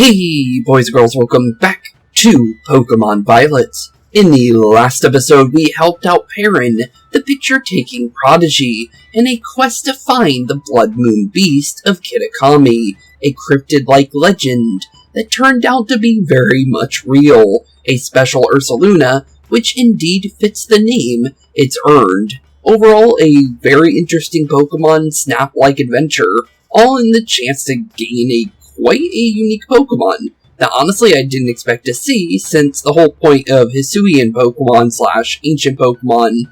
Hey boys and girls, welcome back to Pokémon Violet. In the last episode, we helped out Perrin, the picture-taking prodigy, in a quest to find the Blood Moon Beast of Kitakami, a cryptid-like legend that turned out to be very much real, a special Ursaluna, which indeed fits the name it's earned. Overall, a very interesting Pokemon Snap-like adventure, all in the chance to gain quite a unique Pokemon that honestly I didn't expect to see, since the whole point of Hisuian Pokemon / ancient Pokemon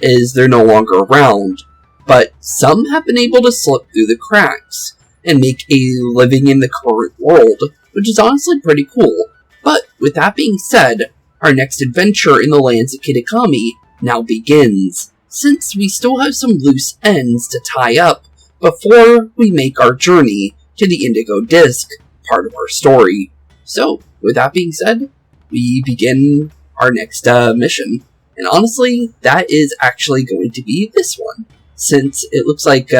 is they're no longer around. But some have been able to slip through the cracks and make a living in the current world, which is honestly pretty cool. But with that being said, our next adventure in the lands of Kitakami now begins, since we still have some loose ends to tie up before we make our journey to the Indigo Disc, part of our story. So, with that being said, we begin our next mission. And honestly, that is actually going to be this one, since it looks like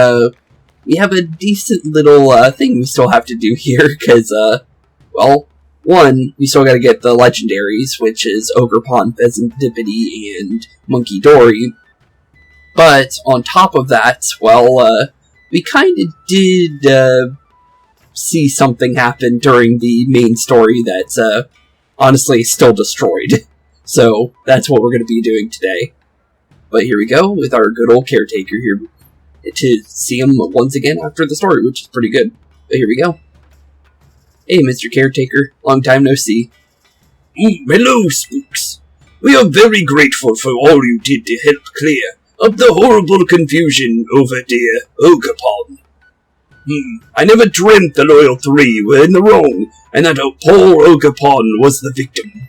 we have a decent little thing we still have to do here, because, well, one, we still gotta get the legendaries, which is Ogerpon, Pheasantipity, and Monkey Dory. But, on top of that, well, we kinda did, see something happen during the main story that's, honestly still destroyed. So, that's what we're going to be doing today. But here we go, with our good old caretaker here, to see him once again after the story, which is pretty good. But here we go. Hey, Mr. Caretaker, long time no see. Hello, Spooks. We are very grateful for all you did to help clear up the horrible confusion over dear Ogerpon. I never dreamt the Loyal Three were in the wrong, and that poor Ogerpon was the victim.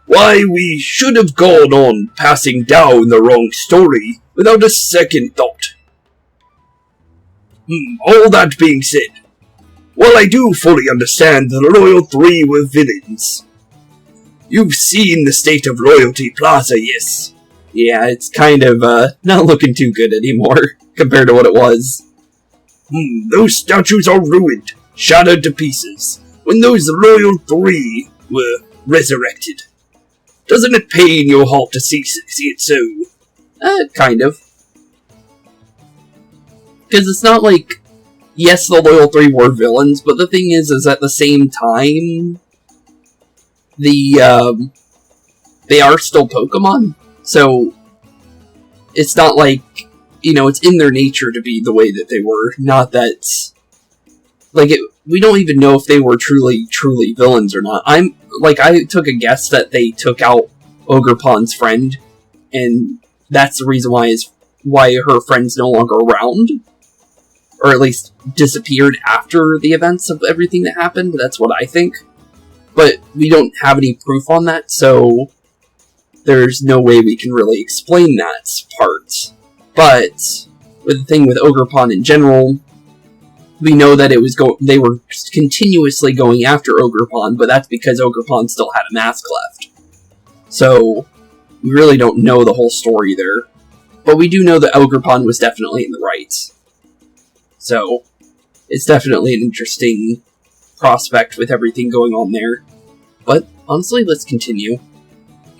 Why, we should have gone on passing down the wrong story without a second thought. All that being said, while I do fully understand the Loyal Three were villains, you've seen the state of Loyalty Plaza, yes? Yeah, it's kind of, not looking too good anymore, compared to what it was. Those statues are ruined, shattered to pieces, when those Loyal Three were resurrected. Doesn't it pain your heart to see it so? Kind of. Because it's not like, yes, the Loyal Three were villains, but the thing is at the same time, they are still Pokemon, so it's not like, you know, it's in their nature to be the way that they were. Not that, like, we don't even know if they were truly villains or not. I took a guess that they took out Ogerpon's friend, and that's the reason why her friend's no longer around. Or at least disappeared after the events of everything that happened. That's what I think. But we don't have any proof on that, so there's no way we can really explain that part. But with the thing with Ogerpon in general, we know that they were continuously going after Ogerpon, but that's because Ogerpon still had a mask left. So we really don't know the whole story there. But we do know that Ogerpon was definitely in the right. So it's definitely an interesting prospect with everything going on there. But honestly, let's continue.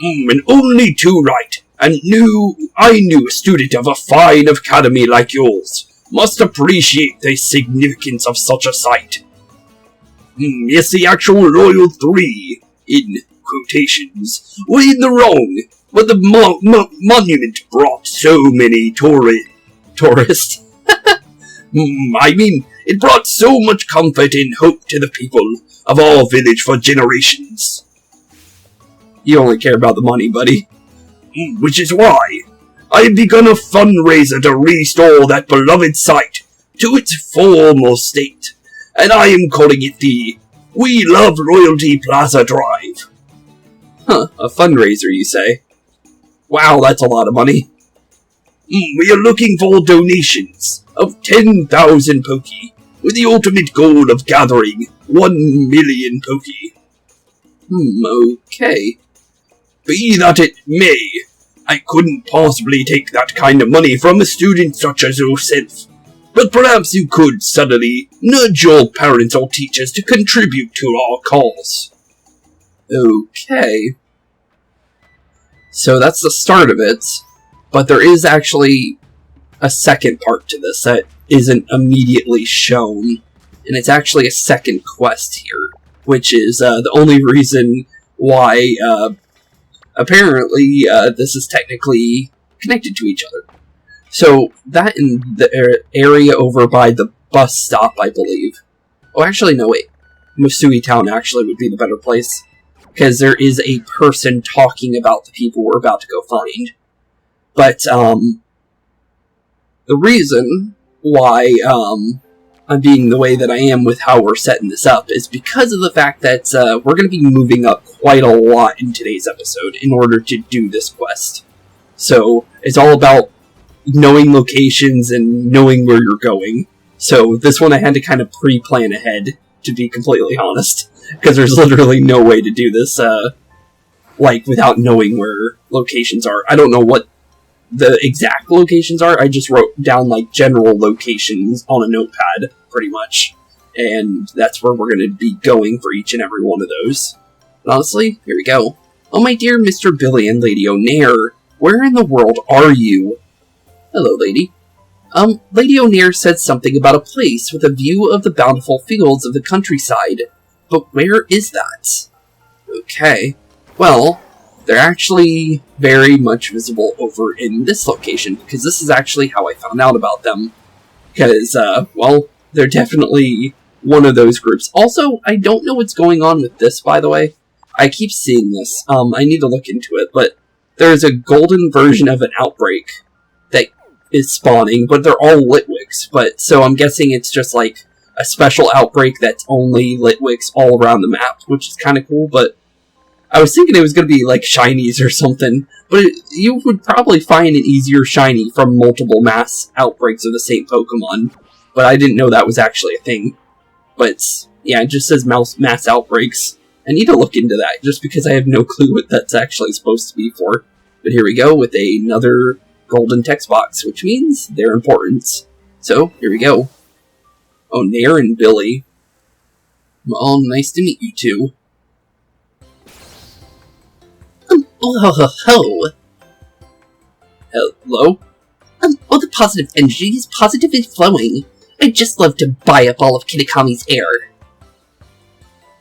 And only too right. And I knew a student of a fine academy like yours must appreciate the significance of such a sight. Yes, the actual Loyal Three, in quotations, were in the wrong, but the monument brought so many tourists. I mean, it brought so much comfort and hope to the people of our village for generations. You only care about the money, buddy. Which is why I have begun a fundraiser to restore that beloved site to its former state, and I am calling it the We Love Loyalty Plaza Drive. Huh, a fundraiser, you say? Wow, that's a lot of money. We are looking for donations of 10,000 Poké, with the ultimate goal of gathering 1 million Poké. Okay. Be that it may, I couldn't possibly take that kind of money from a student such as yourself. but perhaps you could subtly nudge your parents or teachers to contribute to our cause. Okay. So that's the start of it, but there is actually a second part to this that isn't immediately shown, and it's actually a second quest here, which is the only reason why, apparently, this is technically connected to each other. So, that in the area over by the bus stop, I believe. Oh, actually, no, wait. Masui Town actually would be the better place, because there is a person talking about the people we're about to go find. But, the reason why, I'm being the way that I am with how we're setting this up is because of the fact that, we're going to be moving up quite a lot in today's episode in order to do this quest. So, it's all about knowing locations and knowing where you're going. So, this one I had to kind of pre-plan ahead, to be completely honest. Because there's literally no way to do this, without knowing where locations are. I don't know what the exact locations are. I just wrote down, general locations on a notepad, pretty much. And that's where we're going to be going for each and every one of those. And honestly, here we go. Oh, my dear Mr. Billy and Lady O'Nair, where in the world are you? Hello, lady. Lady O'Nair said something about a place with a view of the bountiful fields of the countryside. But where is that? Okay. Well, they're actually very much visible over in this location, because this is actually how I found out about them. Because, they're definitely one of those groups. Also, I don't know what's going on with this, by the way. I keep seeing this. I need to look into it, but there's a golden version of an outbreak that is spawning, but they're all Litwicks. But, so I'm guessing it's just a special outbreak that's only Litwicks all around the map, which is kind of cool, but I was thinking it was going to be shinies or something, but you would probably find an easier shiny from multiple mass outbreaks of the same Pokemon, but I didn't know that was actually a thing. But, yeah, it just says mass outbreaks. I need to look into that, just because I have no clue what that's actually supposed to be for. But here we go with another golden text box, which means their importance. So, here we go. Oh, Nair and Billy. Well, nice to meet you two. Hello? The positive energy is positively flowing. I'd just love to buy up all of Kitakami's air.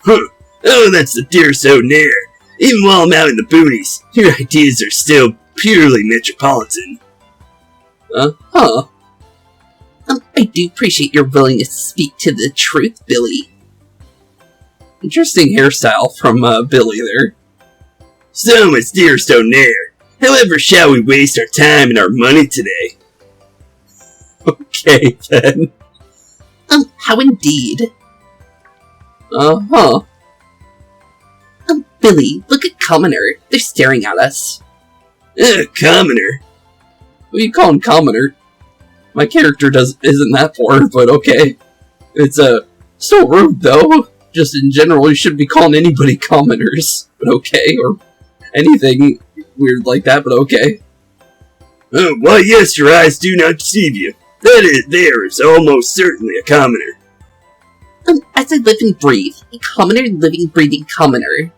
Huh. Oh, that's the dearest O'Nair. Even while I'm out in the boonies, your ideas are still purely metropolitan. I do appreciate your willingness to speak to the truth, Billy. Interesting hairstyle from, Billy there. So, my dearest O'Nair, however shall we waste our time and our money today? Okay, then. How indeed. Billy, look at Commoner. They're staring at us. Commoner? What do you call him, Commoner? My character isn't that poor, but okay. It's, still rude, though. Just in general, you shouldn't be calling anybody commoners. But okay, or anything weird like that, but okay. Oh, why yes, your eyes do not deceive you. There is almost certainly a commoner. As I live and breathe, a commoner, living, breathing commoner.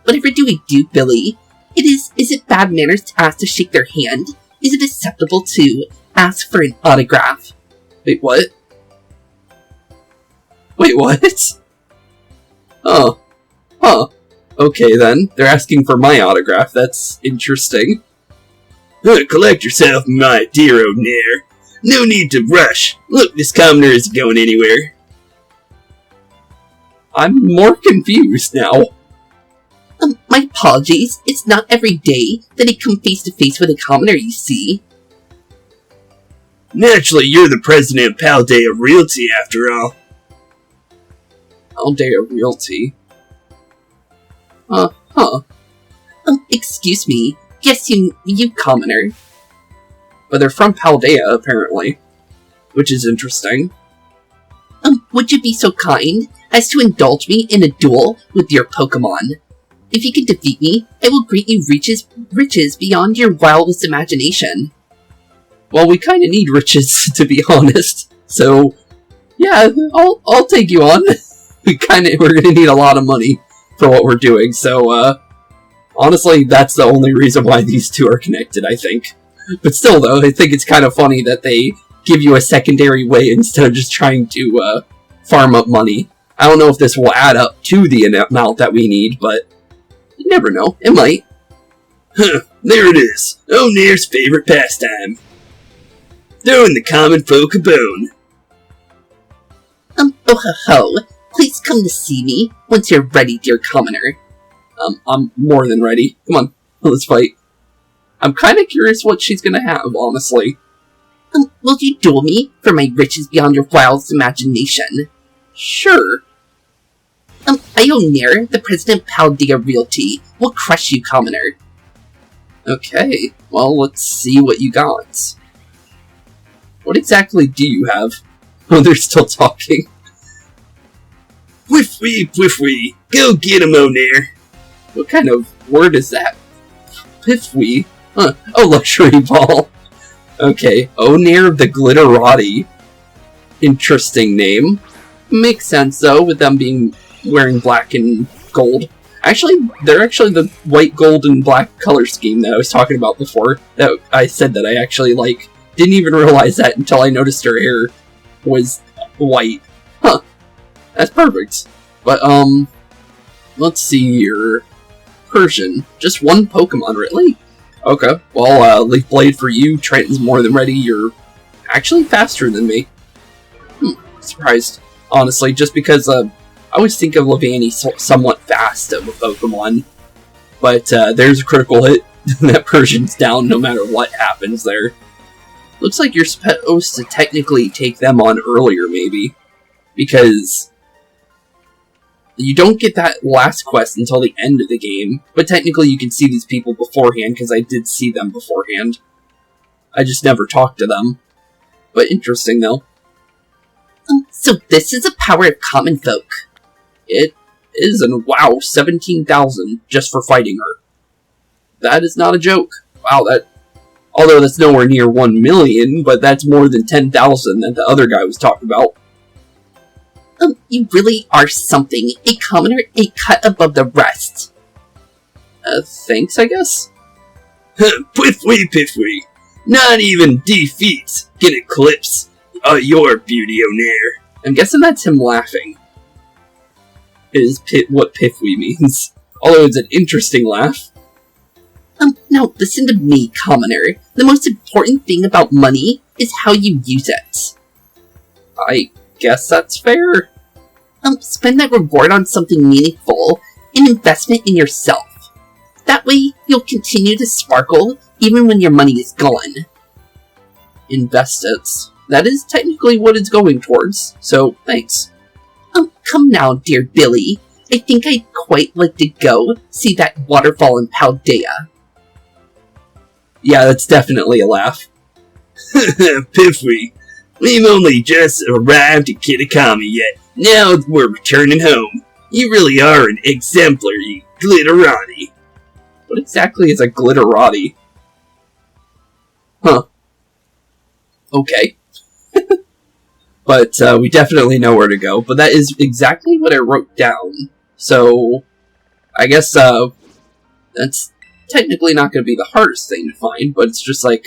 Whatever do we do, Billy? Is it bad manners to ask to shake their hand? Is it acceptable to ask for an autograph? Wait, what? Okay then, they're asking for my autograph, that's interesting. Collect yourself, my dear O'Nair. No need to rush. Look, this commoner isn't going anywhere. I'm more confused now. My apologies. It's not every day that I come face to face with a commoner, you see. Naturally, you're the president of Paldea Realty, after all. Paldea Realty? Excuse me. Yes, you commoner. But they're from Paldea, apparently. Which is interesting. Would you be so kind as to indulge me in a duel with your Pokemon? If you can defeat me, I will grant you riches beyond your wildest imagination. well, we kind of need riches, to be honest. So, yeah, I'll take you on. We're gonna need a lot of money for what we're doing, so, honestly, that's the only reason why these two are connected, I think. But still, though, I think it's kind of funny that they give you a secondary way instead of just trying to, farm up money. I don't know if this will add up to the amount that we need, but you never know. It might. Huh, there it is. O'Near's favorite pastime. Throwing the common folk a bone. Oh ho ho. Please come to see me once you're ready, dear commoner. I'm more than ready. Come on, let's fight. I'm kind of curious what she's gonna have, honestly. Will you duel me for my riches beyond your wildest imagination? Sure. I, O'Near, the president of Paldea Realty, will crush you, commoner. Okay, well, let's see what you got. What exactly do you have? Oh, they're still talking. Whiff-wee, go get him, O'Near. What kind of word is that? Piff-wee? Huh, oh, luxury ball. Okay, O'Near the Glitterati. Interesting name. Makes sense, though, with them being wearing black and gold. Actually, they're actually the white, gold, and black color scheme that I was talking about before. That I said that I actually like. Didn't even realize that until I noticed her hair was white. Huh. That's perfect. But, let's see here. Persian. Just one Pokemon, really? Okay. Well, Leaf Blade for you. Trenton's more than ready. You're actually faster than me. Surprised. Honestly, just because, I always think of Levani somewhat fast of a Pokemon. But, there's a critical hit. That Persian's down no matter what happens there. Looks like you're supposed to technically take them on earlier, maybe. Because you don't get that last quest until the end of the game. But technically you can see these people beforehand, because I did see them beforehand. I just never talked to them. But interesting, though. So this is the power of common folk. It is, and wow, 17,000 just for fighting her. That is not a joke. Wow, although that's nowhere near 1 million, but that's more than 10,000 that the other guy was talking about. You really are something. A commoner, a cut above the rest. Thanks, I guess? Piffwee. Not even defeats can eclipse your beauty, O'Near. I'm guessing that's him laughing. Is what Piffwee means. Although it's an interesting laugh. Now listen to me, commoner. The most important thing about money is how you use it. I guess that's fair. Spend that reward on something meaningful, an investment in yourself. That way, you'll continue to sparkle even when your money is gone. Invest it. That is technically what it's going towards, so thanks. Come now, dear Billy. I think I'd quite like to go see that waterfall in Paldea. Yeah, that's definitely a laugh. Piffwee, we've only just arrived at Kitakami yet. Now we're returning home. You really are an exemplary glitterati. What exactly is a glitterati? Huh. Okay. But we definitely know where to go. But that is exactly what I wrote down. So, I guess that's technically not going to be the hardest thing to find, but it's just like,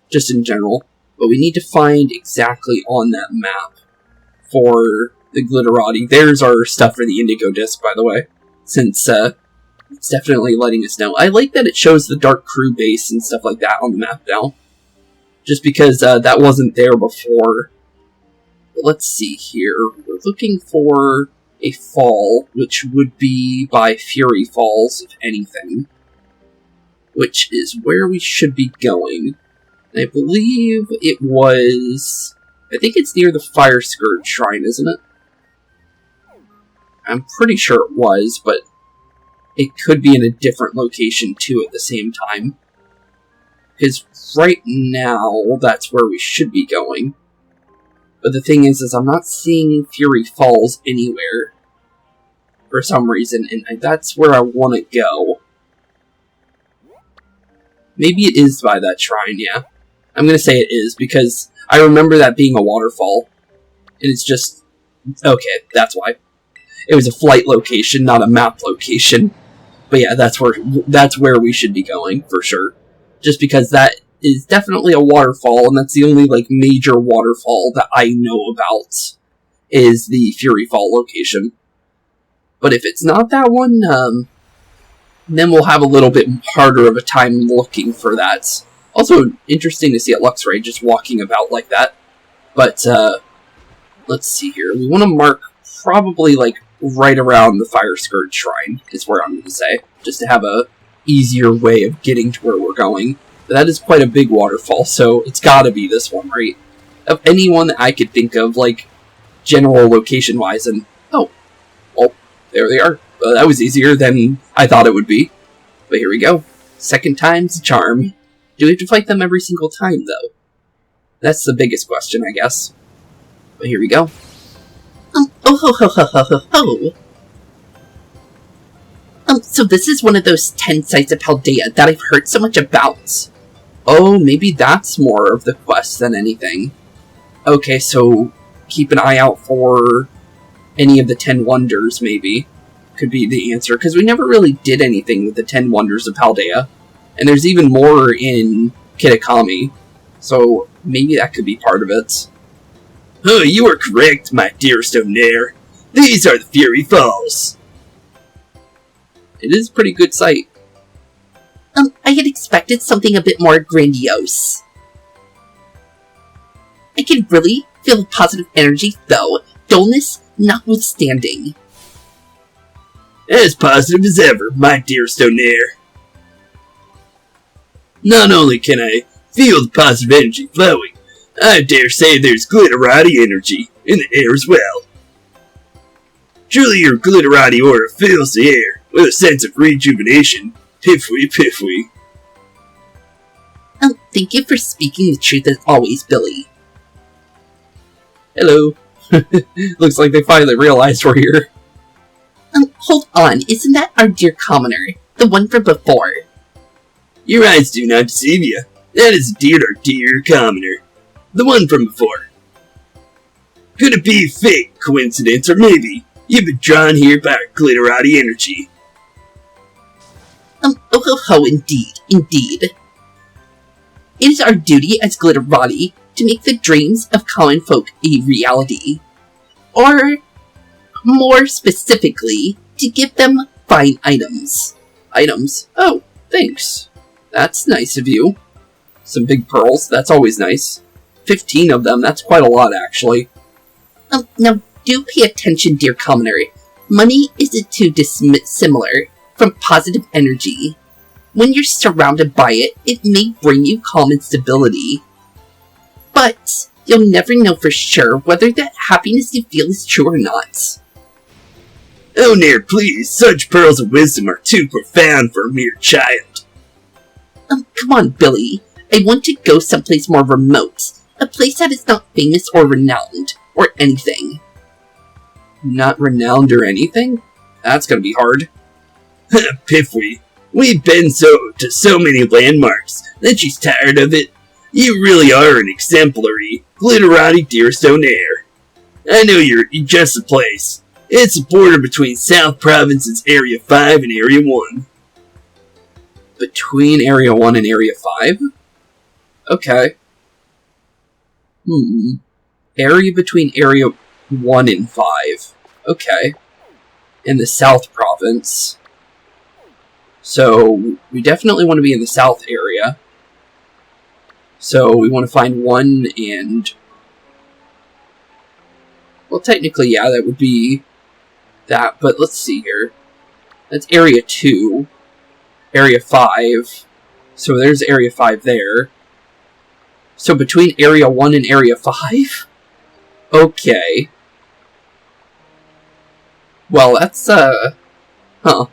just in general. But we need to find exactly on that map for the glitterati. There's our stuff for the indigo disc, by the way, since it's definitely letting us know. I like that it shows the Dark Crew base and stuff like that on the map now, just because that wasn't there before. But let's see here. We're looking for a fall, which would be by Fury Falls, if anything, which is where we should be going. And I believe it was... I think it's near the Fire Scourge Shrine, isn't it? I'm pretty sure it was, but it could be in a different location, too, at the same time. Because right now, that's where we should be going. But the thing is I'm not seeing Fury Falls anywhere for some reason, and that's where I want to go. Maybe it is by that shrine, yeah. I'm gonna say it is, because I remember that being a waterfall. And it's just... Okay, that's why. It was a flight location, not a map location. But yeah, that's where we should be going, for sure. Just because that is definitely a waterfall, and that's the only, like, major waterfall that I know about, is the Fury Fall location. But if it's not that one, then we'll have a little bit harder of a time looking for that. Also, interesting to see a Luxray just walking about like that. But, let's see here. We want to mark probably, like, right around the Fire Scourge Shrine, is where I'm going to say. Just to have a easier way of getting to where we're going. But that is quite a big waterfall, so it's gotta be this one, right? Of anyone that I could think of, like, general location-wise, and... Oh. Well, there they are. That was easier than I thought it would be. But here we go. Second time's the charm. Do we have to fight them every single time, though? That's the biggest question, I guess. But here we go. Oh ho ho ho ho ho ho. So this is one of those 10 sites of Paldea that I've heard so much about. Oh, maybe that's more of the quest than anything. Okay, so keep an eye out for any of the 10 wonders, maybe. Could be the answer, because we never really did anything with the 10 wonders of Paldea. And there's even more in Kitakami, so maybe that could be part of it. Oh, you are correct, my dear Stoneair. These are the Fury Falls. It is a pretty good sight. I had expected something a bit more grandiose. I can really feel the positive energy, though, dullness notwithstanding. As positive as ever, my dear Stoneair. Not only can I feel the positive energy flowing, I dare say there's glitterati energy in the air as well. Truly your glitterati aura fills the air with a sense of rejuvenation. Piffwy, piffwy. Thank you for speaking the truth as always, Billy. Hello. Looks like they finally realized we're here. Hold on, isn't that our dear commoner? The one from before? Your eyes do not deceive you. That is our dear commoner. The one from before. Could it be fate, coincidence, or maybe you've been drawn here by our glitterati energy? Oh ho ho, indeed, indeed. It is our duty as glitterati to make the dreams of common folk a reality. Or, more specifically, to give them fine items. Items? Oh, thanks. That's nice of you. Some big pearls, that's always nice. 15 of them, that's quite a lot, actually. Now, do pay attention, dear commoner. Money isn't too dissimilar from positive energy. When you're surrounded by it, it may bring you calm and stability. But you'll never know for sure whether that happiness you feel is true or not. Oh, Nair, please, such pearls of wisdom are too profound for a mere child. Come on, Billy. I want to go someplace more remote. A place that is not famous or renowned, or anything. Not renowned or anything? That's gonna be hard. Piffwy, we've been to so many landmarks that she's tired of it. You really are an exemplary, glitterati dear Stoneair. I know you're just the place. It's the border between South Province's Area 5 and Area 1. Between Area 1 and Area 5? Okay. Area between Area 1 and 5. Okay. In the South Province. So, we definitely want to be in the South area. So, we want to find 1 and... Well, technically, yeah, that would be that, but let's see here. That's Area 2. Area 5. So there's Area 5 there. So between Area 1 and Area 5? Okay. Well, that's, huh.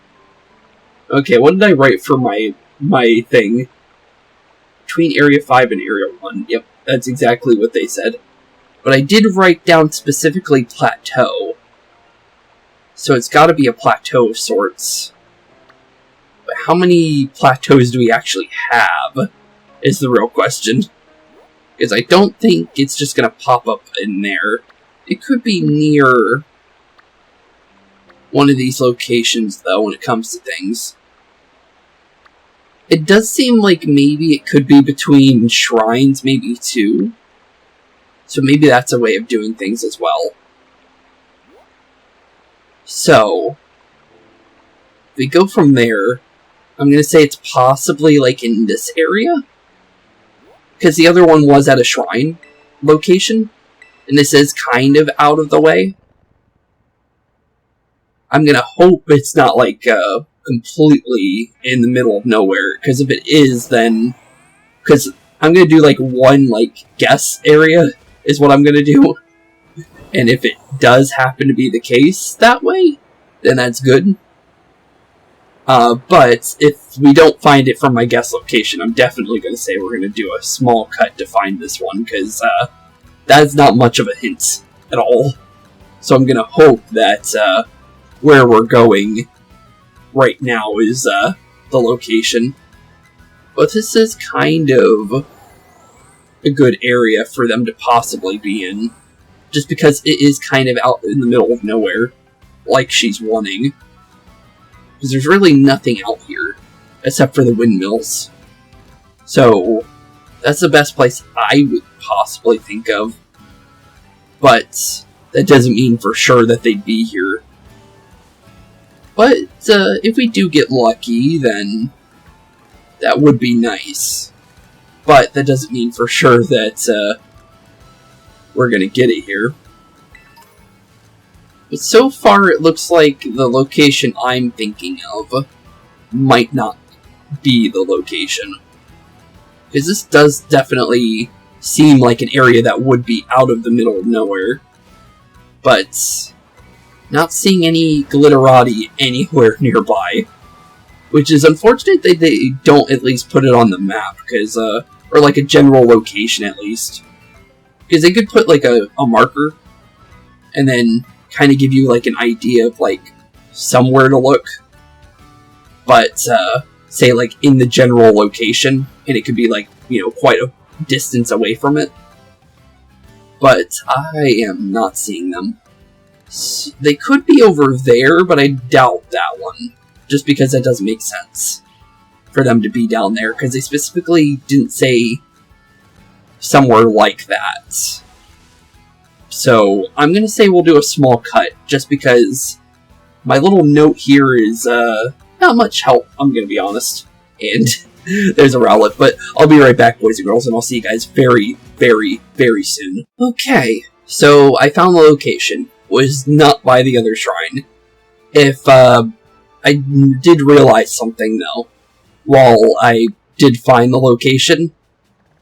Okay, what did I write for my thing? Between Area 5 and Area 1. Yep, that's exactly what they said. But I did write down specifically plateau. So it's gotta be a plateau of sorts. But how many plateaus do we actually have? Is the real question. Because I don't think it's just going to pop up in there. It could be near one of these locations, though, when it comes to things. It does seem like maybe it could be between shrines, maybe too. So maybe that's a way of doing things as well. So, if we go from there, I'm going to say it's possibly like in this area. Because the other one was at a shrine location. And this is kind of out of the way. I'm going to hope it's not like completely in the middle of nowhere. Because if it is, then... Because I'm going to do like one like guess area is what I'm going to do. And if it does happen to be the case that way, then that's good. But if we don't find it from my guess location, I'm definitely going to say we're going to do a small cut to find this one, because that's not much of a hint at all. So I'm going to hope that where we're going right now is the location. But this is kind of a good area for them to possibly be in. Just because it is kind of out in the middle of nowhere, like she's wanting. Because there's really nothing out here, except for the windmills. So, that's the best place I would possibly think of. But, that doesn't mean for sure that they'd be here. But, if we do get lucky, then that would be nice. But, that doesn't mean for sure that, we're gonna get it here. But so far it looks like the location I'm thinking of might not be the location. Because this does definitely seem like an area that would be out of the middle of nowhere. But not seeing any glitterati anywhere nearby. Which is unfortunate that they don't at least put it on the map, because, or like a general location at least. Because they could put like a marker, and then kind of give you like an idea of like somewhere to look. But say like in the general location, and it could be like, you know, quite a distance away from it. But I am not seeing them. They could be over there, but I doubt that one. Just because that doesn't make sense for them to be down there, because they specifically didn't say somewhere like that. So, I'm gonna say we'll do a small cut, just because my little note here is, not much help, I'm gonna be honest. And there's a Rowlet, but I'll be right back, boys and girls, and I'll see you guys very, very, very soon. Okay, so I found the location. It was not by the other shrine. I did realize something, though. While I did find the location,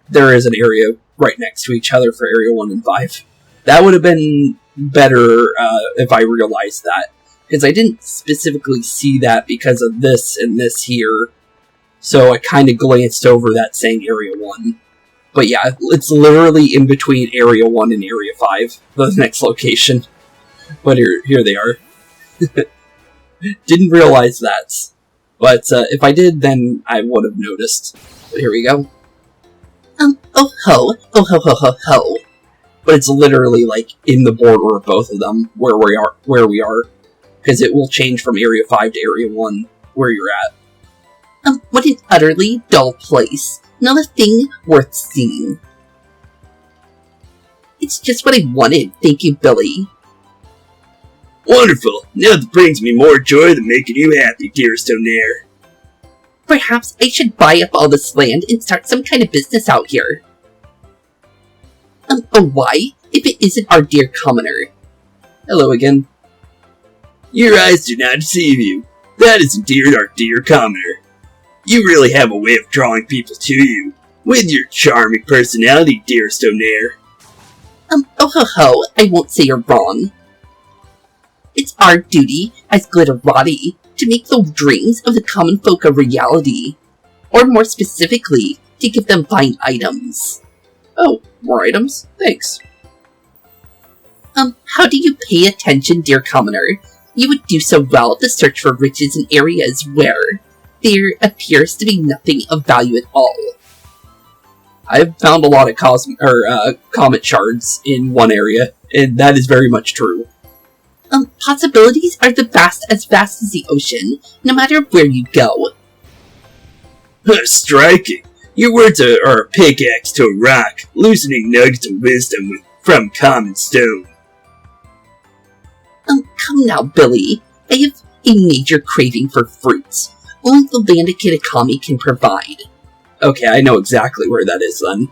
there is an area right next to each other for Area 1 and 5. That would have been better if I realized that. Because I didn't specifically see that because of this and this here. So I kind of glanced over that saying Area 1. But yeah, it's literally in between Area 1 and Area 5, the next location. But here they are. Didn't realize that. But if I did, then I would have noticed. But here we go. Oh ho, oh ho ho ho ho. But it's literally like in the border of both of them where we are. Because it will change from Area 5 to Area 1 where you're at. What an utterly dull place. Not a thing worth seeing. It's just what I wanted, thank you, Billy. Wonderful! Now that brings me more joy than making you happy, dearest Onair. Perhaps I should buy up all this land and start some kind of business out here. Why? If it isn't our dear commoner. Hello again. Your eyes do not deceive you. That is indeed our dear commoner. You really have a way of drawing people to you, with your charming personality, dearest Onair. Oh ho ho, I won't say you're wrong. It's our duty, as glitterati, to make the dreams of the common folk a reality. Or more specifically, to give them fine items. Oh, more items? Thanks. How do you pay attention, dear commoner? You would do so well to search for riches in areas where there appears to be nothing of value at all. I've found a lot of comet shards in one area, and that is very much true. Possibilities are vast as the ocean, no matter where you go. Striking! Your words are a pickaxe to a rock, loosening nuggets of wisdom from common stone. Come now, Billy. I have a major craving for fruits. Only the land of Kitakami can provide. Okay, I know exactly where that is then.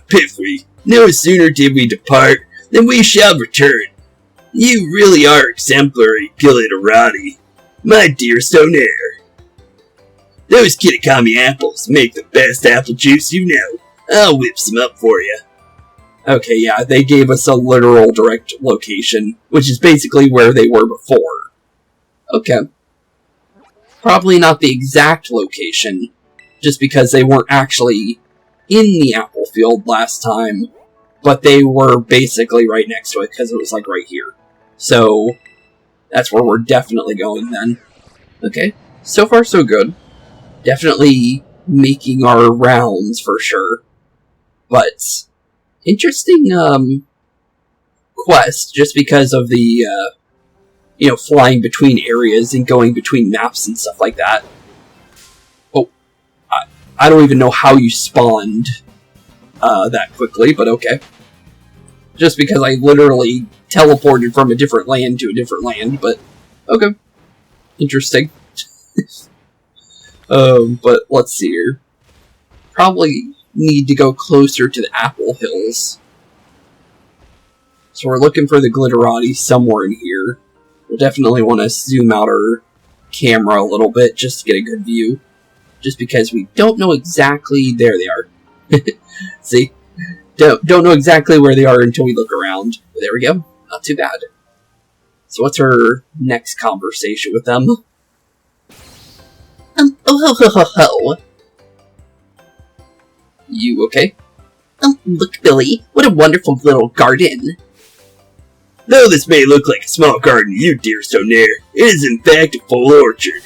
Piffy, no sooner did we depart than we shall return. You really are exemplary, Gillidarati, my dear Stonair. Those Kitakami apples make the best apple juice you know. I'll whip some up for you. Okay, yeah, they gave us a literal direct location, which is basically where they were before. Okay. Probably not the exact location, just because they weren't actually in the apple field last time, but they were basically right next to it, because it was like right here. So, that's where we're definitely going then. Okay, so far so good. Definitely making our rounds for sure. But, interesting quest, just because of the, flying between areas and going between maps and stuff like that. Oh, I don't even know how you spawned that quickly, but okay. Just because I literally teleported from a different land to a different land, but okay. Interesting. But let's see here. Probably need to go closer to the Apple Hills. So we're looking for the Glitterati somewhere in here. We'll definitely want to zoom out our camera a little bit just to get a good view. Just because we don't know exactly... There they are. See? Don't know exactly where they are until we look around. But there we go. Not too bad. So what's our next conversation with them? You okay? Look, Billy, what a wonderful little garden. Though this may look like a small garden to you, dear Stonair, it is in fact a full orchard.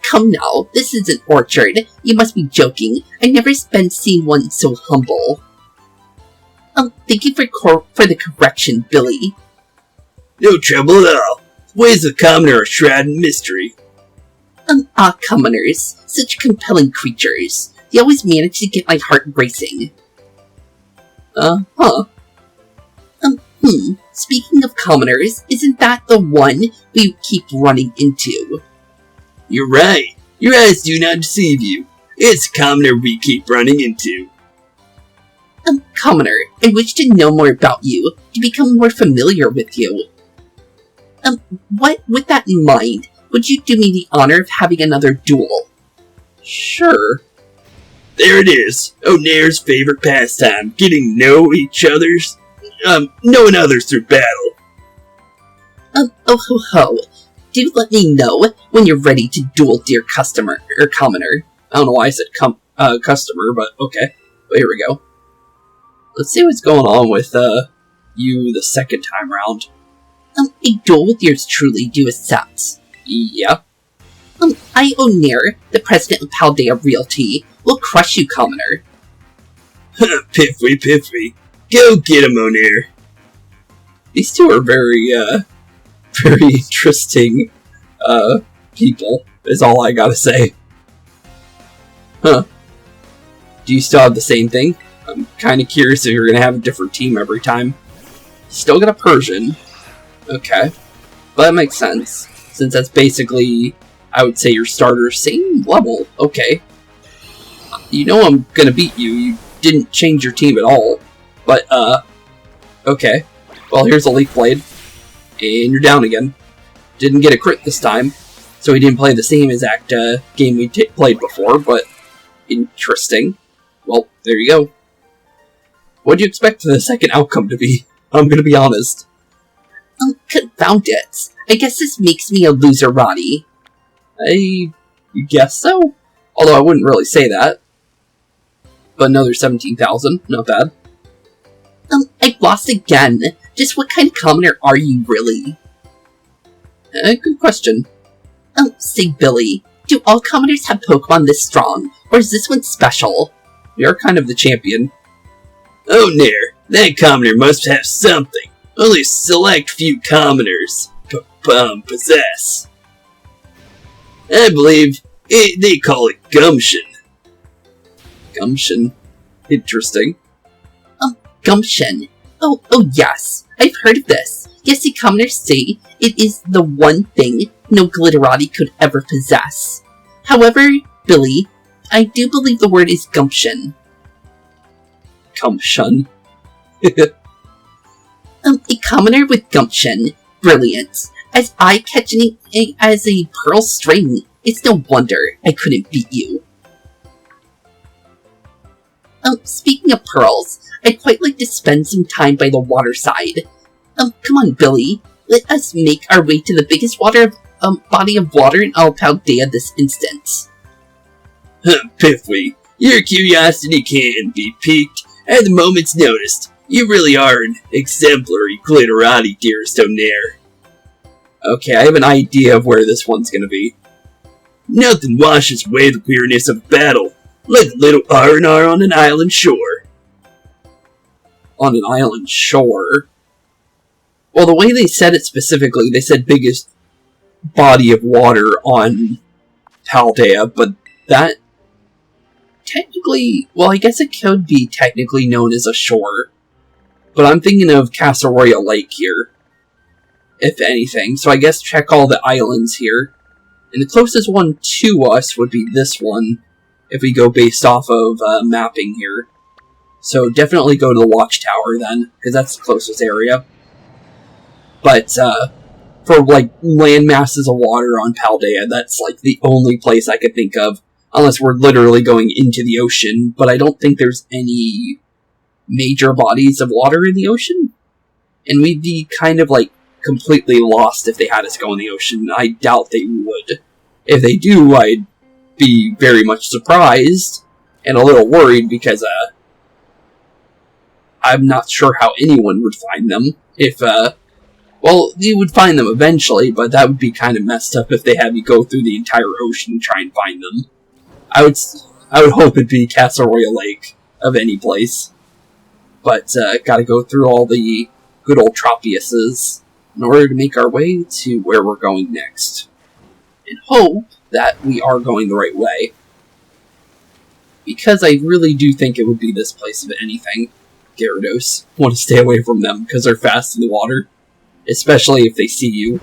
Come now, this is an orchard. You must be joking. I never been seen one so humble. Thank you for the correction, Billy. No trouble at all. Ways of the commoner are shrouded in mystery. Commoners. Such compelling creatures. They always manage to get my heart racing. Speaking of commoners, isn't that the one we keep running into? You're right. Your eyes do not deceive you. It's a commoner we keep running into. Commoner, I wish to know more about you, to become more familiar with you. With that in mind, would you do me the honor of having another duel? Sure. There it is. O'Nair's favorite pastime, getting knowing others through battle. Do let me know when you're ready to duel, dear customer, or commoner. I don't know why I said customer, but okay. Well, here we go. Let's see what's going on with, you the second time round. A duel with yours truly, do accept. Yeah. I, O'Nair, the president of Paldea Realty, will crush you, commoner. Piffy. Go get him, O'Nair. These two are very interesting, people, is all I gotta say. Huh. Do you still have the same thing? I'm kinda curious if you're gonna have a different team every time. Still got a Persian. Okay. But that makes sense, since that's basically, I would say, your starter, same level. Okay. You know I'm gonna beat you. You didn't change your team at all. But, okay. Well, here's a Leaf Blade. And you're down again. Didn't get a crit this time. So he didn't play the same exact, game we played before, but interesting. Well, there you go. What do you expect the second outcome to be? I'm gonna be honest. Confound it. I guess this makes me a loser-Roddy. I guess so. Although I wouldn't really say that. But another 17,000, not bad. I lost again. Just what kind of commoner are you, really? Good question. Say, Billy, do all commoners have Pokemon this strong, or is this one special? You're kind of the champion. Oh, Nair, that commoner must have something. Only select few commoners possess. I believe they call it gumption. Gumption. Interesting. Gumption. Oh yes. I've heard of this. Yes, the commoners say it is the one thing no glitterati could ever possess. However, Billy, I do believe the word is gumption. Gumption. A commoner with gumption. Brilliant. As eye-catching as a pearl string, it's no wonder I couldn't beat you. Speaking of pearls, I'd quite like to spend some time by the waterside. Come on, Billy. Let us make our way to the biggest body of water in all Paldea this instant. Piffly, your curiosity can't be piqued at the moment's notice. You really are an exemplary glitterati, dearest O'Nair. Okay, I have an idea of where this one's gonna be. Nothing washes away the weariness of battle, like a little R&R on an island shore. On an island shore? Well, the way they said it specifically, they said biggest body of water on Paldea, but that technically, well, I guess it could be technically known as a shore. But I'm thinking of Cassiopeia Lake here, if anything. So I guess check all the islands here. And the closest one to us would be this one, if we go based off of mapping here. So definitely go to the Watchtower then, because that's the closest area. But for like land masses of water on Paldea, that's like the only place I could think of, unless we're literally going into the ocean. But I don't think there's any major bodies of water in the ocean, and we'd be kind of like completely lost if they had us go in the ocean. I doubt they would. If they do, I'd be very much surprised and a little worried because I'm not sure how anyone would find them. If well, you would find them eventually, but that would be kind of messed up if they had me go through the entire ocean and try and find them. I would hope it'd be Cassiopeia Lake of any place. But gotta go through all the good old Tropiuses in order to make our way to where we're going next. And hope that we are going the right way. Because I really do think it would be this place if anything. Gyarados. Want to stay away from them because they're fast in the water. Especially if they see you.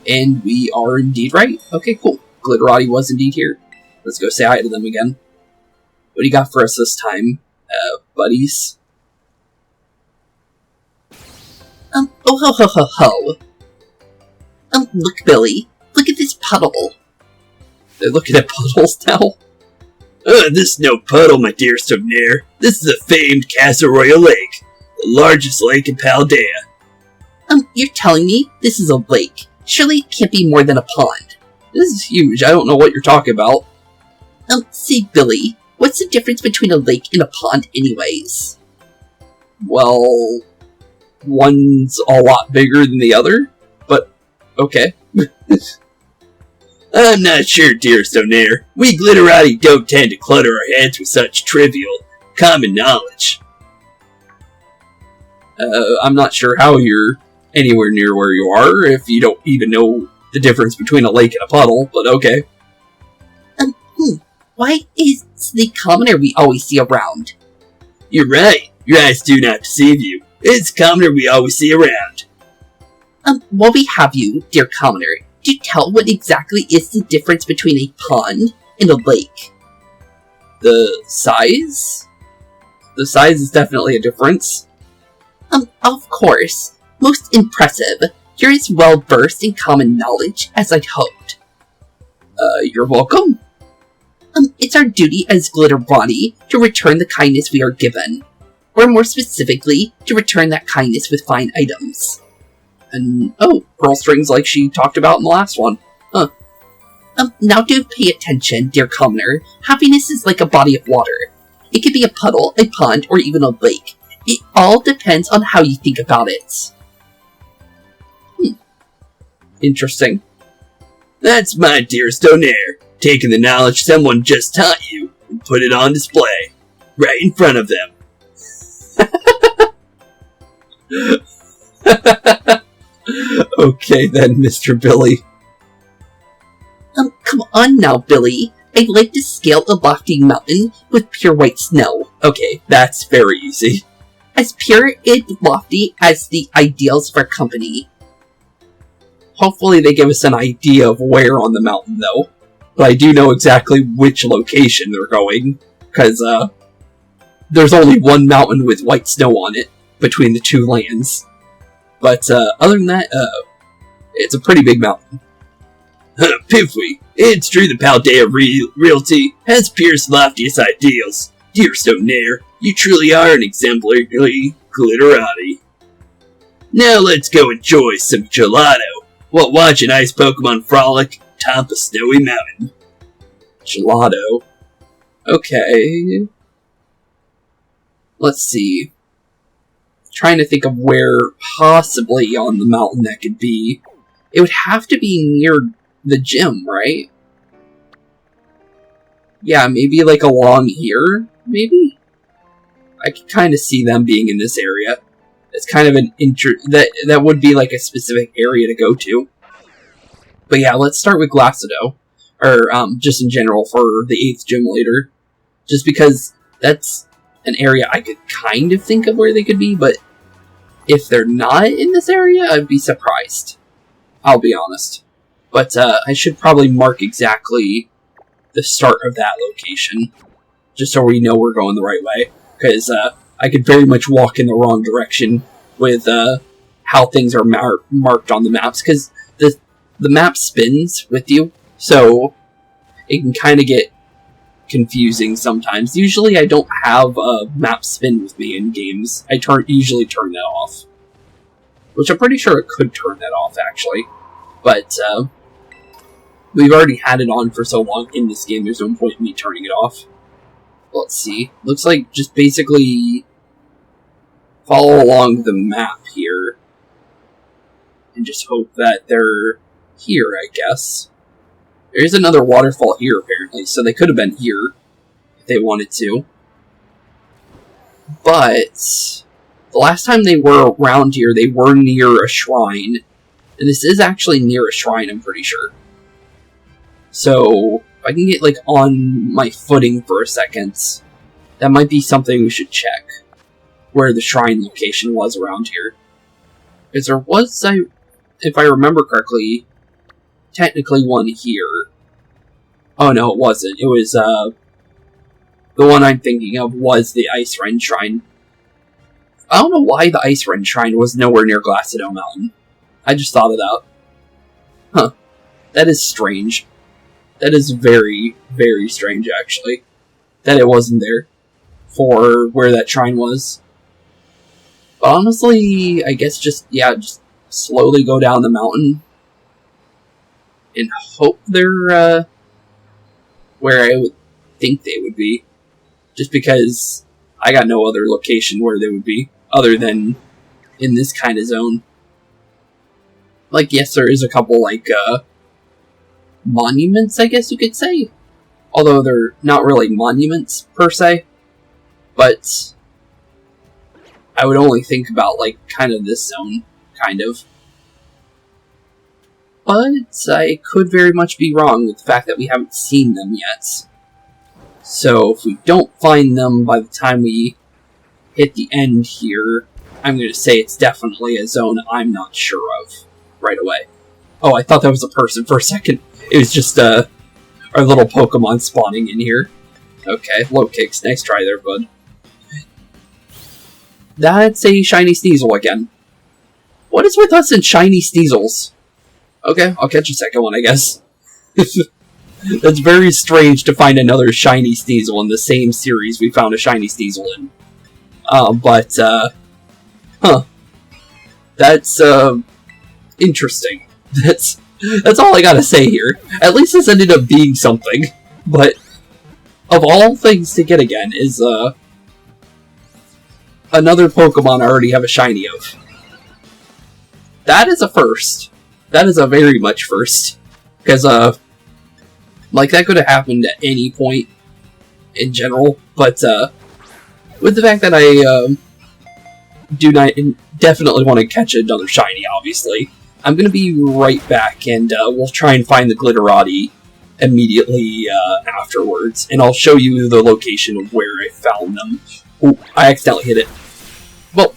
And we are indeed right. Okay, cool. Glitterati was indeed here. Let's go say hi to them again. What do you got for us this time, buddies? Oh ho ho ho ho. Look, Billy. Look at this puddle. They're looking at puddles now? This is no puddle, my dearest O'Nair. This is the famed Cassiopeia Lake, the largest lake in Paldea. You're telling me this is a lake? Surely it can't be more than a pond. This is huge. I don't know what you're talking about. See, Billy, what's the difference between a lake and a pond anyways? Well, one's a lot bigger than the other, but okay. I'm not sure, dearest O'Nair. We glitterati don't tend to clutter our heads with such trivial, common knowledge. I'm not sure how you're anywhere near where you are if you don't even know the difference between a lake and a puddle, but okay. Why is the commoner we always see around? You're right. Your eyes do not deceive you. It's the commoner we always see around. While we have you, dear commoner, do you tell what exactly is the difference between a pond and a lake? The size? The size is definitely a difference. Of course. Most impressive. You're as well versed in common knowledge as I'd hoped. You're welcome. It's our duty as glitterati to return the kindness we are given. Or more specifically, to return that kindness with fine items. And, oh, pearl strings like she talked about in the last one. Huh. Now do pay attention, dear commoner. Happiness is like a body of water. It could be a puddle, a pond, or even a lake. It all depends on how you think about it. Interesting. That's my dearest O'Nair, taking the knowledge someone just taught you and put it on display. right in front of them. Okay then, Mr. Billy. Come on now, Billy. I'd like to scale a lofty mountain with pure white snow. Okay, that's very easy. As pure and lofty as the ideals of our company. Hopefully they give us an idea of where on the mountain, though. But I do know exactly which location they're going, because, there's only one mountain with white snow on it, between the two lands. But, other than that, it's a pretty big mountain. Piffy, it's true the Paldea Realty has Pierce's loftiest ideals. Dear Stoneair, you truly are an exemplary glitterati. Now let's go enjoy some gelato while watching Ice Pokemon frolic top a snowy mountain. Gelato. Okay. Let's see. Trying to think of where possibly on the mountain that could be. It would have to be near the gym, right? Yeah, maybe like along here, maybe? I could kind of see them being in this area. It's kind of an that would be like a specific area to go to. But yeah, let's start with Glacido. Or, just in general for the 8th gym leader. Just because that's an area I could kind of think of where they could be, but if they're not in this area, I'd be surprised. I'll be honest. But, I should probably mark exactly the start of that location. Just so we know we're going the right way. Because, I could very much walk in the wrong direction with, how things are marked on the maps. Because the map spins with you, so it can kind of get confusing sometimes. Usually I don't have a map spin with me in games. I usually turn that off. Which I'm pretty sure it could turn that off, actually. But, we've already had it on for so long in this game, there's no point in me turning it off. Let's see. Looks like just basically follow along the map here. And just hope that they're here, I guess. There is another waterfall here, apparently, so they could have been here if they wanted to. But the last time they were around here, they were near a shrine. And this is actually near a shrine, I'm pretty sure. So, if I can get, like, on my footing for a second, that might be something we should check. Where the shrine location was around here. Because there was, if I remember correctly, technically one here. Oh no, it wasn't. It was, the one I'm thinking of was the Ice Wren Shrine. I don't know why the Ice Wren Shrine was nowhere near Glacido Mountain. I just thought of that. Huh. That is strange. That is very, very strange, actually. That it wasn't there. For where that shrine was. But honestly, I guess just slowly go down the mountain. And hope they're, where I would think they would be. Just because I got no other location where they would be, other than in this kind of zone. Like, yes, there is a couple, like, monuments, I guess you could say. Although they're not really monuments, per se. But I would only think about, like, kind of this zone, kind of. But I could very much be wrong with the fact that we haven't seen them yet. So if we don't find them by the time we hit the end here, I'm going to say it's definitely a zone I'm not sure of right away. Oh, I thought that was a person for a second. It was just our little Pokemon spawning in here. Okay, low kicks. Nice try there, bud. That's a shiny Sneasel again. What is with us and shiny Sneasels? Okay, I'll catch a second one, I guess. That's very strange to find another shiny Sneasel in the same series we found a shiny Sneasel in. Huh. That's, interesting. That's all I gotta say here. At least this ended up being something. But, of all things to get again is, another Pokemon I already have a shiny of. That is a first. That is a very much first. Because, like, that could have happened at any point in general. But, with the fact that I do not definitely want to catch another shiny, obviously, I'm going to be right back, and we'll try and find the Glitterati immediately afterwards, and I'll show you the location of where I found them. Oh, I accidentally hit it. Well,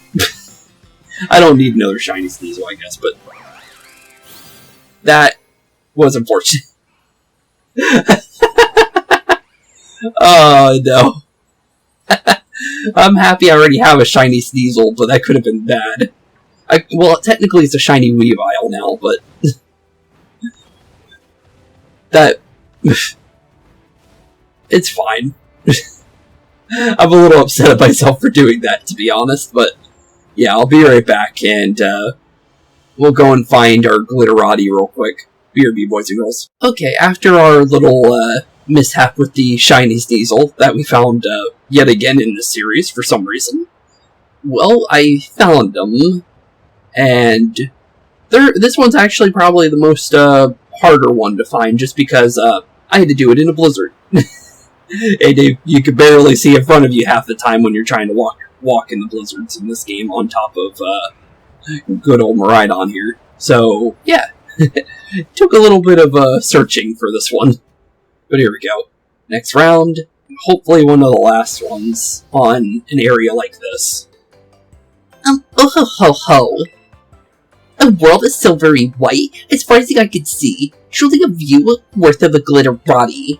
I don't need another shiny Sneasel, I guess, but that was unfortunate. Oh, no. I'm happy I already have a shiny Sneasel, but that could have been bad. Well, technically it's a shiny Weavile now, but that... it's fine. I'm a little upset at myself for doing that, to be honest, but yeah, I'll be right back, and we'll go and find our Glitterati real quick. BRB, boys and girls. Okay, after our little mishap with the shiny Sneasel that we found yet again in this series for some reason, well, I found them, and this one's actually probably the most harder one to find, just because I had to do it in a blizzard. And you could barely see in front of you half the time when you're trying to walk in the blizzards in this game, on top of good old Miraidon here. So, yeah. Took a little bit of searching for this one. But here we go. Next round. Hopefully one of the last ones on an area like this. Oh ho ho ho. A world of silvery white, as far as the eye could see. Truly a view worth of a Glitterati.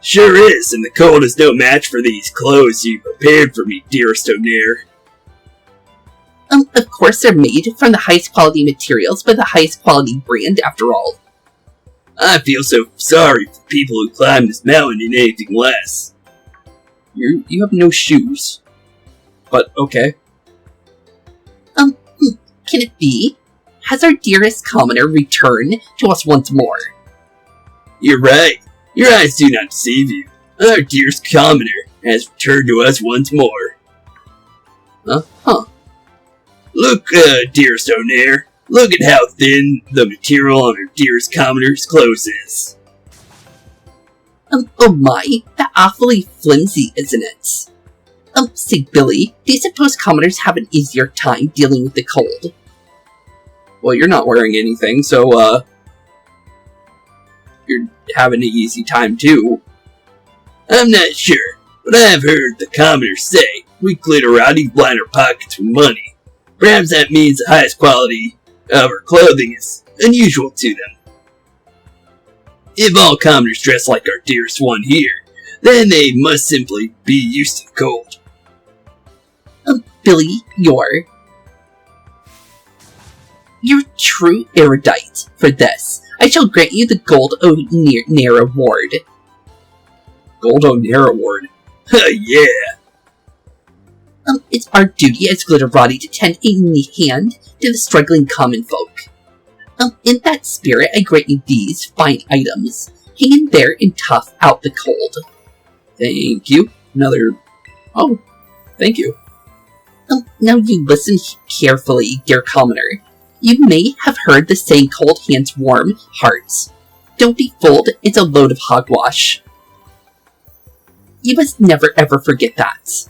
Sure is, and the cold is no match for these clothes you prepared for me, dearest O'Nair. Of course they're made from the highest quality materials by the highest quality brand, after all. I feel so sorry for people who climb this mountain in anything less. You have no shoes. But, okay. Can it be? Has our dearest commoner returned to us once more? You're right. Your eyes do not deceive you. Our dearest commoner has returned to us once more. Huh. Look, dearest O'Nair. Look at how thin the material on our dearest commoner's clothes is. Oh my, that's awfully flimsy, isn't it? Say Billy, do you suppose commoners have an easier time dealing with the cold? Well, you're not wearing anything, so, you're having an easy time, too. I'm not sure, but I have heard the commoners say we Glitterati line our pockets with money. Perhaps that means the highest quality of our clothing is unusual to them. If all commoners dress like our dearest one here, then they must simply be used to the cold. Billy, you're true erudite for this. I shall grant you the Gold O'Nair Award. Gold O'Nair Award? Yeah. It's our duty as Glitterati to tend a hand to the struggling common folk. In that spirit, I grant you these fine items. Hang in there and tough out the cold. Thank you. Oh, thank you. Now you listen carefully, dear commoner. You may have heard the saying, cold hands warm hearts. Don't be fooled, it's a load of hogwash. You must never ever forget that.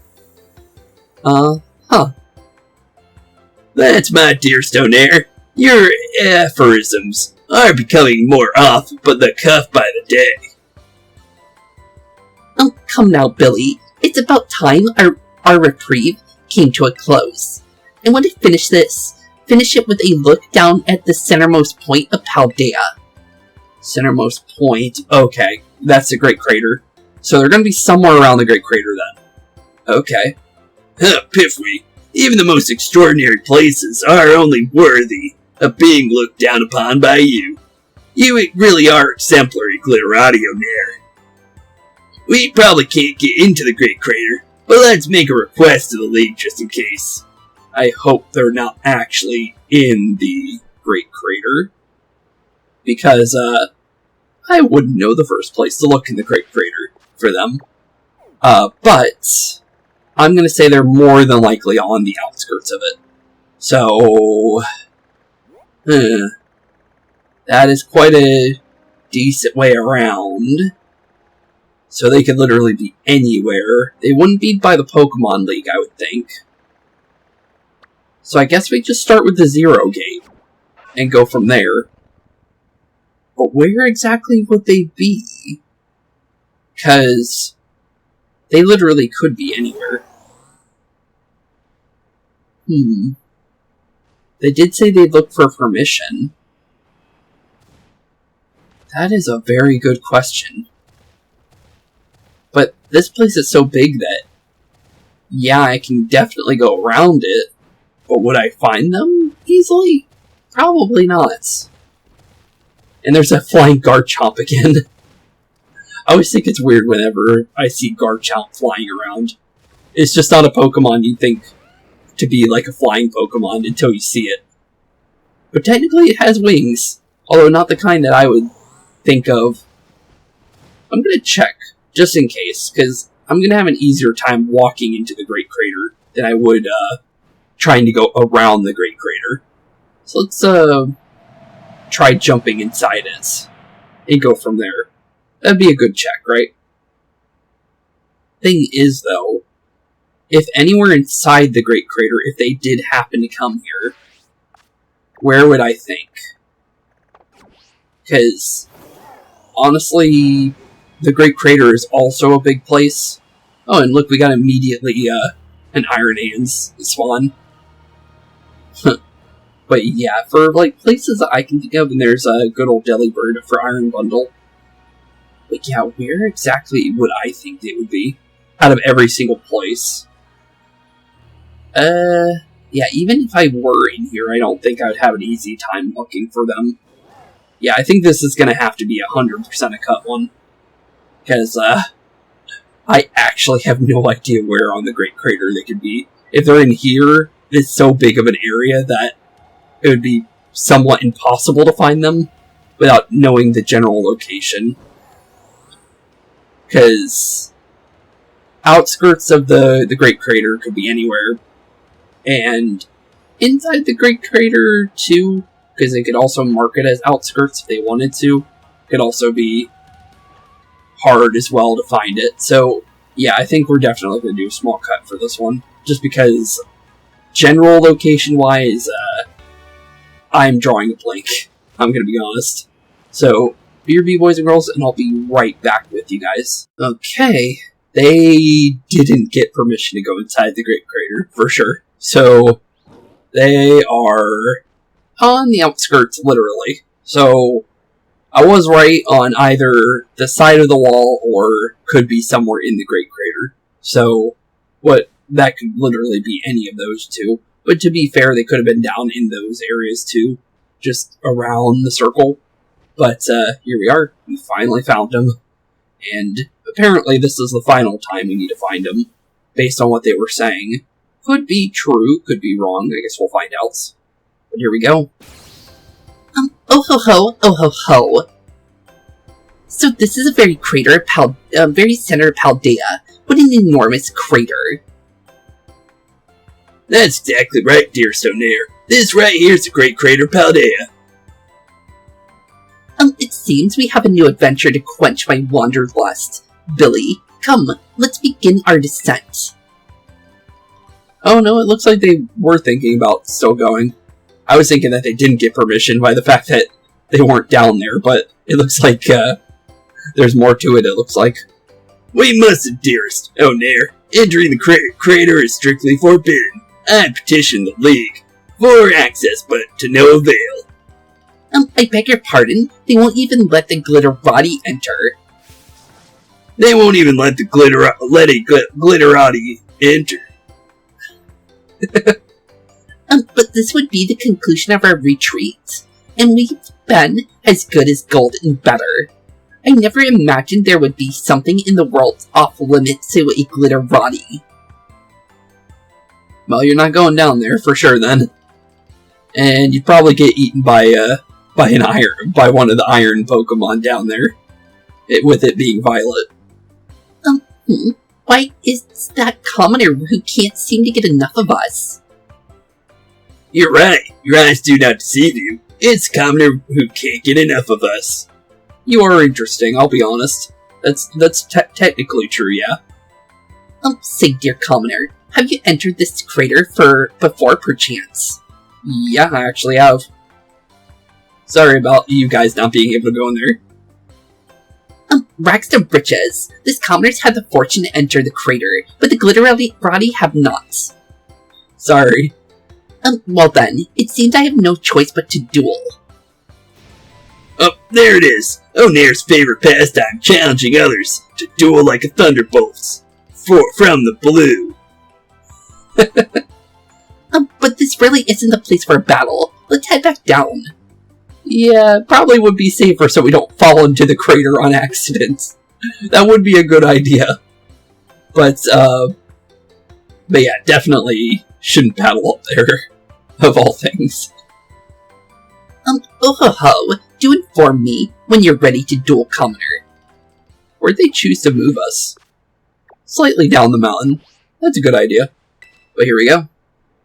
That's my dearest O'Nair. Your aphorisms are becoming more off but the cuff by the day. Oh, come now, Billy. It's about time our reprieve came to a close. I want to finish it with a look down at the centermost point of Paldea. Centermost point? Okay, that's the Great Crater. So they're going to be somewhere around the Great Crater then. Okay. Piffwee, even the most extraordinary places are only worthy of being looked down upon by you. You really are exemplary, Glitterati O'Nair. We probably can't get into the Great Crater, but let's make a request to the League just in case. I hope they're not actually in the Great Crater, because I wouldn't know the first place to look in the Great Crater for them. But I'm going to say they're more than likely on the outskirts of it. So, that is quite a decent way around. So they could literally be anywhere. They wouldn't be by the Pokemon League, I would think. So I guess we just start with the 0 gate and go from there. But where exactly would they be? Because they literally could be anywhere. They did say they'd look for permission. That is a very good question. But this place is so big that, yeah, I can definitely go around it. But would I find them easily? Probably not. And there's that flying Garchomp again. I always think it's weird whenever I see Garchomp flying around. It's just not a Pokemon you think to be like a flying Pokemon until you see it. But technically it has wings, although not the kind that I would think of. I'm gonna check, just in case, because I'm gonna have an easier time walking into the Great Crater than I would trying to go around the Great Crater. So let's try jumping inside it and go from there. That'd be a good check, right? Thing is, though, if anywhere inside the Great Crater, if they did happen to come here, where would I think? Because, honestly, the Great Crater is also a big place. Oh, and look, we got immediately an Iron Hands spawn. But yeah, for like places that I can think of, and there's a good old Delibird for Iron Bundle. But yeah, where exactly would I think they would be? Out of every single place. Yeah, even if I were in here, I don't think I would have an easy time looking for them. Yeah, I think this is gonna have to be 100% a cut one. Because, I actually have no idea where on the Great Crater they could be. If they're in here, it's so big of an area that it would be somewhat impossible to find them without knowing the general location. Because outskirts of the Great Crater could be anywhere. And inside the Great Crater, too, because they could also mark it as outskirts if they wanted to, could also be hard as well to find it. So, yeah, I think we're definitely going to do a small cut for this one. Just because, general location-wise, I'm drawing a blank. I'm going to be honest. So, BRB, boys and girls, and I'll be right back with you guys. Okay, they didn't get permission to go inside the Great Crater, for sure. So, they are on the outskirts, literally. So, I was right on either the side of the wall or could be somewhere in the Great Crater. So, that could literally be any of those two. But to be fair, they could have been down in those areas too, just around the circle. But here we are. We finally found them. And apparently this is the final time we need to find them, based on what they were saying. Could be true, could be wrong. I guess we'll find out. But here we go. Oh ho ho. So this is a very very center of Paldea. What an enormous crater. That's exactly right, dear Stoneair. This right here is the Great Crater Paldea. It seems we have a new adventure to quench my wanderlust. Billy, come, let's begin our descent. Oh no, it looks like they were thinking about still going. I was thinking that they didn't get permission by the fact that they weren't down there, but it looks like, there's more to it, it looks like. We mustn't, dearest Onair. Entering the crater is strictly forbidden. I petitioned the League for access, but to no avail. I beg your pardon? They won't even let the Glitterati enter. They won't even let a Glitterati enter. But this would be the conclusion of our retreat, and we've been as good as gold and better. I never imagined there would be something in the world off limits to a Glitterati. Well, you're not going down there for sure then. And you'd probably get eaten by one of the iron Pokemon down there. With it being Violet. Why is that commoner who can't seem to get enough of us? You're right. Your eyes do not deceive you. It's a commoner who can't get enough of us. You are interesting, I'll be honest. That's technically true, yeah. Say, dear commoner, have you entered this crater before, perchance? Yeah, I actually have. Sorry about you guys not being able to go in there. Rags to riches. This commoners had the fortune to enter the crater, but the glitterati have not. Sorry. Well then, it seems I have no choice but to duel. Oh, there it is! Onair's favorite pastime, challenging others to duel like a thunderbolts. From the blue. But this really isn't the place for a battle. Let's head back down. Yeah, probably would be safer so we don't fall into the crater on accident. That would be a good idea. But yeah, definitely shouldn't battle up there, of all things. Do inform me when you're ready to duel commoner. Where'd they choose to move us? Slightly down the mountain. That's a good idea. But here we go.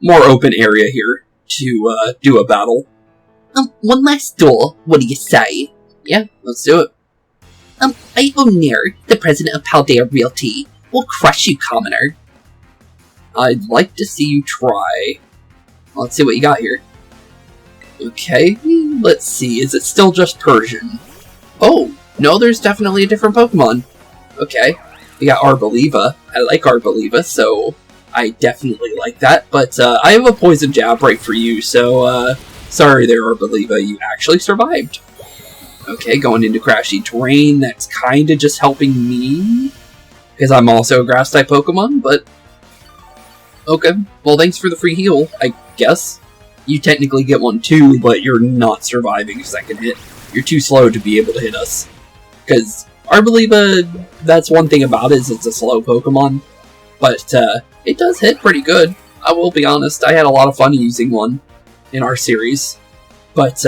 More open area here to do a battle. One last duel, what do you say? Yeah, let's do it. I, Onair, the president of Paldea Realty, will crush you, commoner. I'd like to see you try. Let's see what you got here. Okay, let's see. Is it still just Persian? Oh, no, there's definitely a different Pokemon. Okay, we got Arboliva. I like Arboliva, so I definitely like that. But I have a Poison Jab right for you, so sorry there, Arboliva. You actually survived. Okay, going into Crashy Terrain. That's kind of just helping me, because I'm also a Grass-type Pokemon, but okay. Well, thanks for the free heal, I guess. You technically get one too, but you're not surviving a second hit. You're too slow to be able to hit us. Because Arboliva, that's one thing about it, is it's a slow Pokemon. But it does hit pretty good. I will be honest, I had a lot of fun using one in our series. But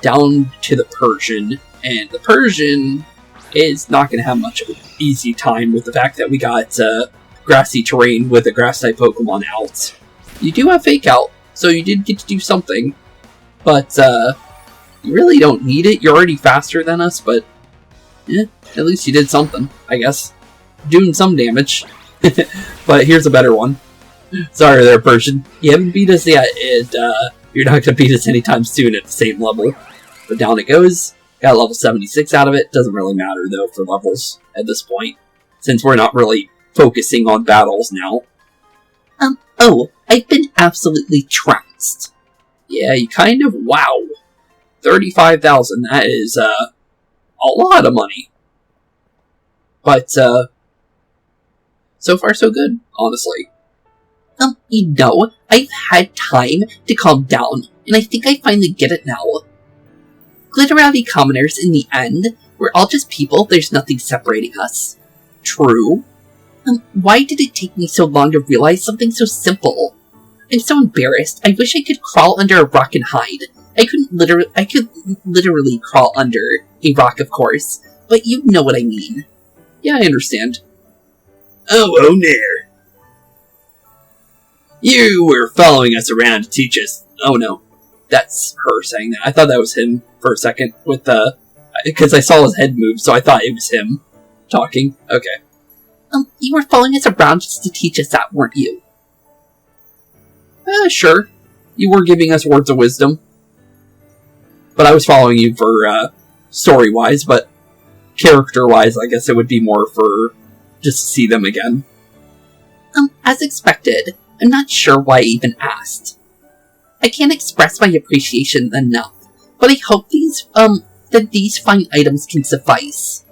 down to the Persian, and the Persian is not going to have much of an easy time with the fact that we got Grassy Terrain with a Grass-type Pokemon out. You do have Fake Out, so you did get to do something, but you really don't need it. You're already faster than us, but yeah, at least you did something, I guess. Doing some damage. But here's a better one. Sorry there, Persian. You haven't beat us yet, and you're not going to beat us anytime soon at the same level. But down it goes. Got level 76 out of it. Doesn't really matter, though, for levels at this point, since we're not really focusing on battles now. Oh, I've been absolutely trounced. Yeah, you kind of, wow. 35,000, that is, a lot of money. But, so far so good, honestly. I've had time to calm down, and I think I finally get it now. Glitterati commoners, in the end, we're all just people, there's nothing separating us. True. Why did it take me so long to realize something so simple? I'm so embarrassed. I wish I could crawl under a rock and hide. I could literally crawl under a rock, of course, but you know what I mean. Yeah, I understand. Oh, Onair. You were following us around to teach us. Oh no, that's her saying that. I thought that was him for a second with because I saw his head move, so I thought it was him talking. Okay. You were following us around just to teach us that, weren't you? Sure. You were giving us words of wisdom. But I was following you for, story-wise, but character-wise, I guess it would be more for just to see them again. As expected, I'm not sure why I even asked. I can't express my appreciation enough, but I hope that these fine items can suffice.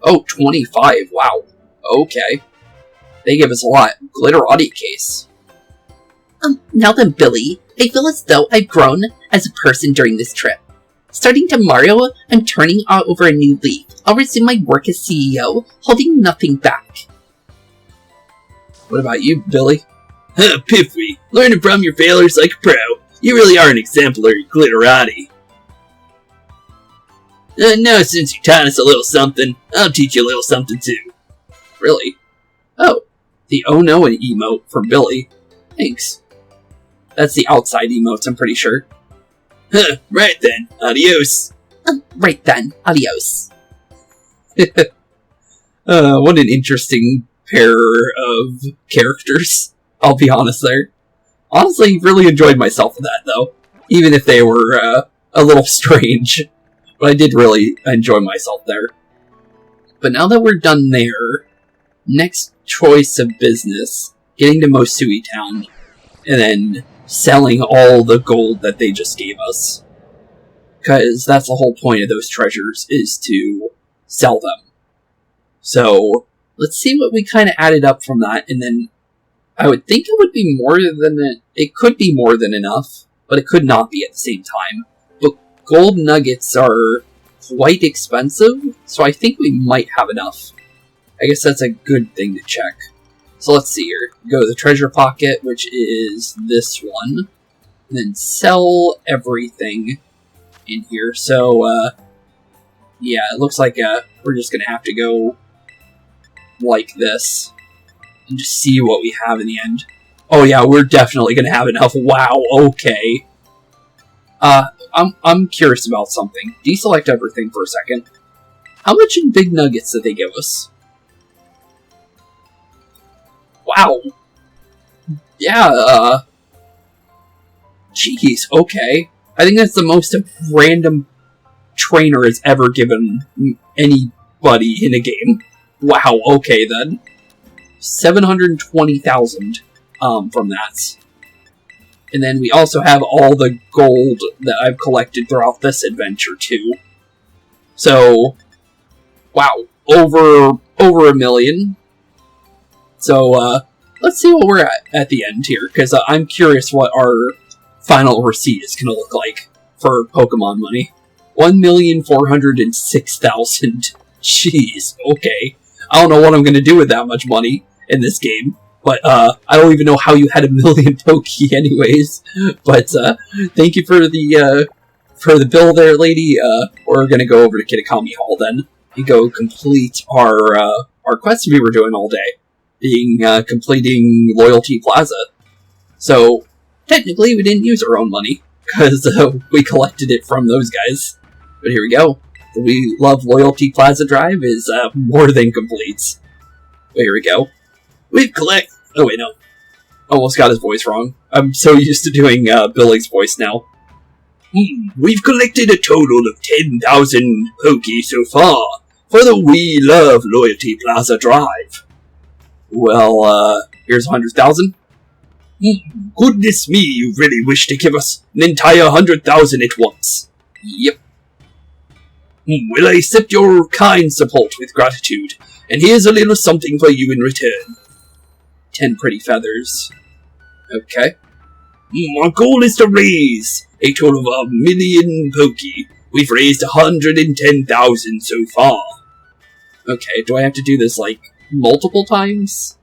Oh, 25, wow. Okay. They give us a lot. Glitterati case. Now then, Billy, I feel as though I've grown as a person during this trip. Starting tomorrow, I'm turning over a new leaf. I'll resume my work as CEO, holding nothing back. What about you, Billy? Piffy, learning from your failures like a pro. You really are an exemplary Glitterati. Now, since you taught us a little something, I'll teach you a little something too. Really? Oh, the oh no and emote from Billy. Thanks. That's the outside emotes, I'm pretty sure. Right then, adios. Right then, adios. What an interesting pair of characters. I'll be honest there. Honestly, really enjoyed myself with that, though. Even if they were a little strange. But I did really enjoy myself there. But now that we're done there, next choice of business, getting to Mosui Town, and then selling all the gold that they just gave us. Because that's the whole point of those treasures, is to sell them. So, let's see what we kind of added up from that, and then I would think it would be more than it could be more than enough, but it could not be at the same time. But gold nuggets are quite expensive, so I think we might have enough. I guess that's a good thing to check. So let's see here. Go to the treasure pocket, which is this one, and then sell everything in here. So, yeah, it looks like we're just gonna have to go like this and just see what we have in the end. Oh yeah, we're definitely gonna have enough. Wow, okay. I'm curious about something. Deselect everything for a second. How much in big nuggets did they give us? Wow. Yeah, jeez, okay. I think that's the most a random trainer has ever given anybody in a game. Wow, okay then. 720,000 from that. And then we also have all the gold that I've collected throughout this adventure too. So, wow, over a million. So, let's see what we're at the end here, because I'm curious what our final receipt is going to look like for Pokemon money. 1,406,000. Jeez, okay. I don't know what I'm going to do with that much money in this game, but I don't even know how you had 1 million Poké anyways. But thank you for the bill there, lady. We're going to go over to Kitakami Hall then and go complete our quest we were doing all day, being completing Loyalty Plaza. So technically we didn't use our own money because we collected it from those guys. But here we go. The We Love Loyalty Plaza Drive is more than complete. But here we go. We've collected... Oh, wait, no. Almost got his voice wrong. I'm so used to doing Billy's voice now. We've collected a total of 10,000 Poké so far for the We Love Loyalty Plaza Drive. Well, here's 100,000. Goodness me, you really wish to give us an entire 100,000 at once. Yep. Will I accept your kind support with gratitude, and here's a little something for you in return. 10 pretty feathers. Okay. Our goal is to raise a total of 1 million Poké. We've raised 110,000 so far. Okay, do I have to do this, like, multiple times?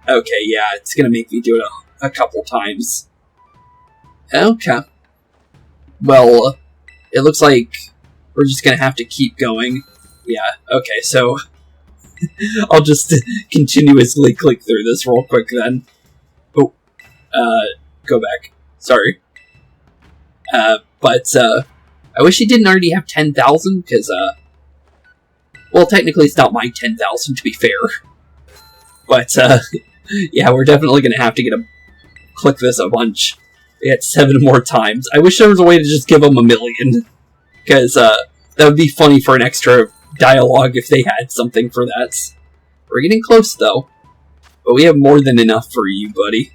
Okay, yeah, it's gonna make me do it a couple times. Okay. Well, it looks like we're just gonna have to keep going. Yeah, okay, so I'll just continuously click through this real quick then. Oh, go back. Sorry. But I wish he didn't already have 10,000, because, well, technically it's not my 10,000, to be fair. But, yeah, we're definitely gonna have to click this a bunch. We had 7 more times. I wish there was a way to just give them 1 million. Because, that would be funny for an extra dialogue if they had something for that. We're getting close, though. But we have more than enough for you, buddy.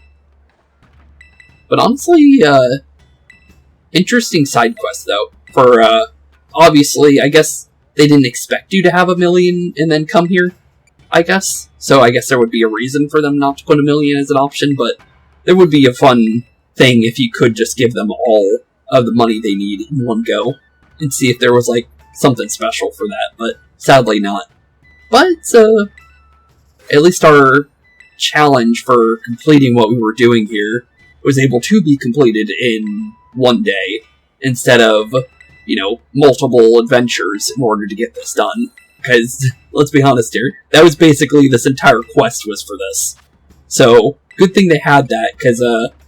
But honestly, interesting side quest, though. For, obviously, I guess they didn't expect you to have 1 million and then come here, I guess. So I guess there would be a reason for them not to put 1 million as an option, but there would be a fun thing if you could just give them all of the money they need in one go, and see if there was, like, something special for that, but sadly not. But, at least our challenge for completing what we were doing here was able to be completed in one day, instead of, you know, multiple adventures in order to get this done. Because, let's be honest here, that was basically this entire quest was for this. So, good thing they had that, because,